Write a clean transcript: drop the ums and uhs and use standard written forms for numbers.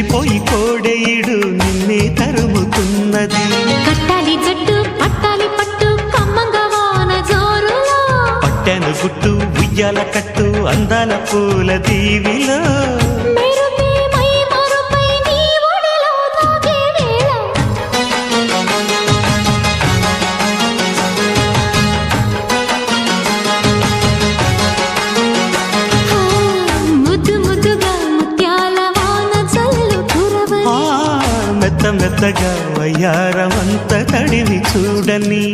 రెచ్చిపోయి కోడెయిడు నిన్నే తరుముతున్నది. కట్టాలి జట్టు పట్టాలి పట్టు కమ్మంగా వాన జోరులో, పట్టెను గుట్టు ఉయ్యాల కట్టు అందాల పూల దీవిలో. మెరుపే మై మరుపై నీ ఒడిలో తాగే వేళ, ముద్దు ముద్దుగా ముత్యాల వాన చల్లు కురవని, మెత్త మెత్తగా వయ్యారమంత తడివి చూడని.